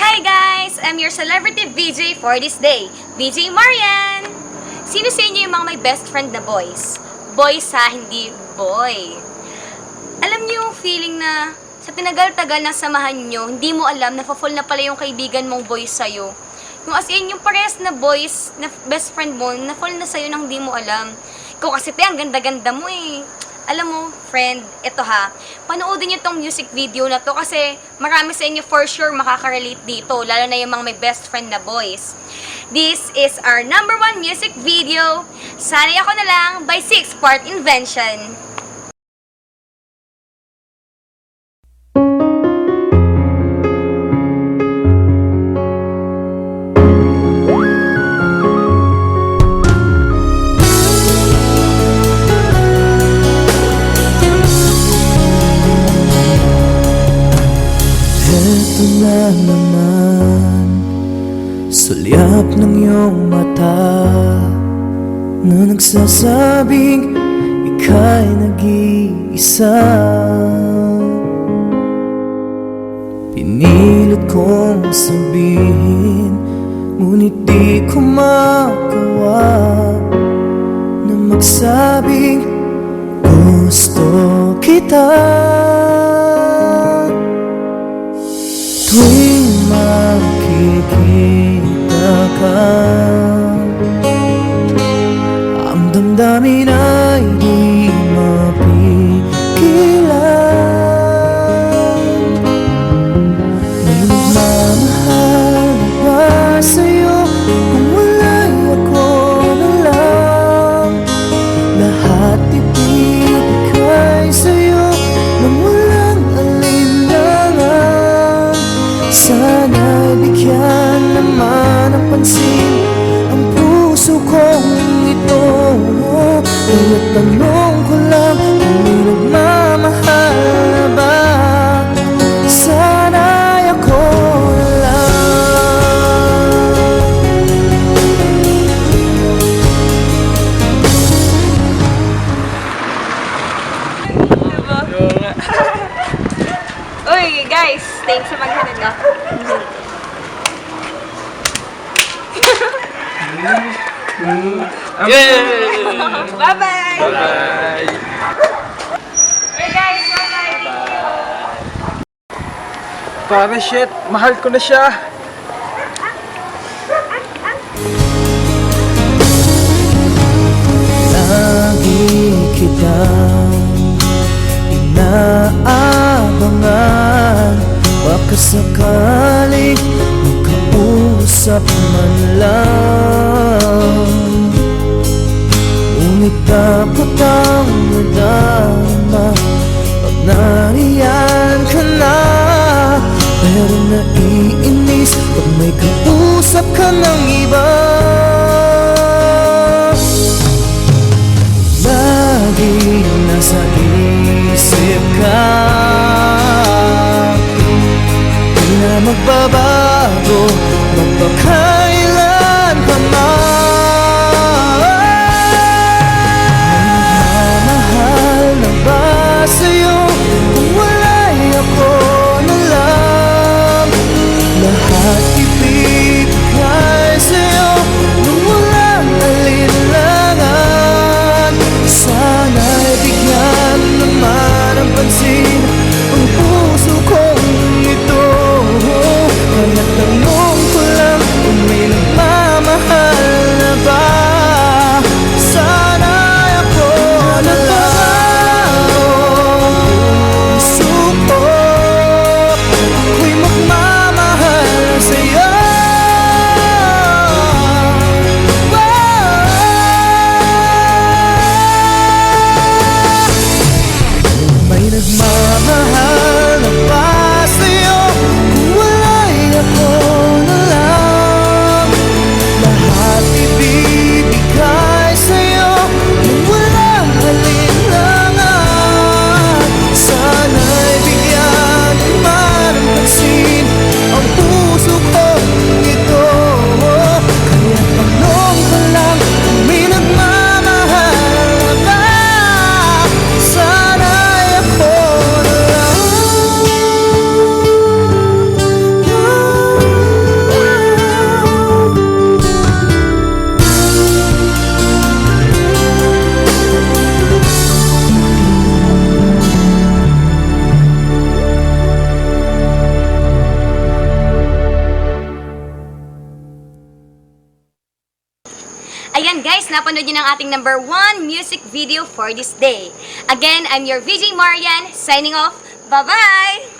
Hi guys! I'm your celebrity VJ for this day, VJ Marian! Sino sa inyo yung mga may best friend na boys? Boys ha, hindi boy. Alam niyo yung feeling na sa tinagal-tagal ng samahan nyo, hindi mo alam na fa-fall na pala yung kaibigan mong boys sa'yo. Yung as in, yung parehas na boys, na best friend mo, na-fall na sa'yo nang hindi mo alam. Ikaw kasi te, ang ganda-ganda mo eh. Alam mo, friend, ito ha, panoodin niyo tong music video na to kasi marami sa inyo for sure makaka-relate dito, lalo na yung mga may best friend na boys. This is our #1 music video, Sanay Ako Na Lang by Six Part Invention. Ito na naman, sulyap ng iyong mata na nagsasabing ika'y nag-iisa. Pinilit kong sabihin, ngunit di ko magawa na magsabing gusto kita. Tuwing makikita ka, ang damdamin ay di mapigilan. May nagmamahal ba sa'yo kung wala'y ako na lang? Lahat ibibigay sa'yo nang walang alinlangan. Sana'y bigyan naman ng pansin ang puso kong ito. Kaya tanong ko lang kung may nagmamahal na ba? Sana'y ako na lang. Uy, guys, thanks sa maghanap na. Yay! Bye-bye! Bye! Uy, guys, bye-bye! Para shit, mahal ko na siya. Lagi kitang inaabangan, baka sakaling makausap man lang. Ngunit dapat ang nadama pag nariyan ka na. Pero naiinis pag may kausap ka ng iba. Lagi nasa isip ka, di na magbabago magpakailan pa man. Mahal na ba sa'yo kung wala'y ako na lang? Lahat ibibigay sa'yo nung walang alinlangan. Sana'y bigyan naman ng pansin ang puso kong ito. Kaya tanong ko lang kung Ayan guys, napanood nyo ng ating number 1 music video for this day. Again, I'm your VJ Marian, signing off. Bye-bye!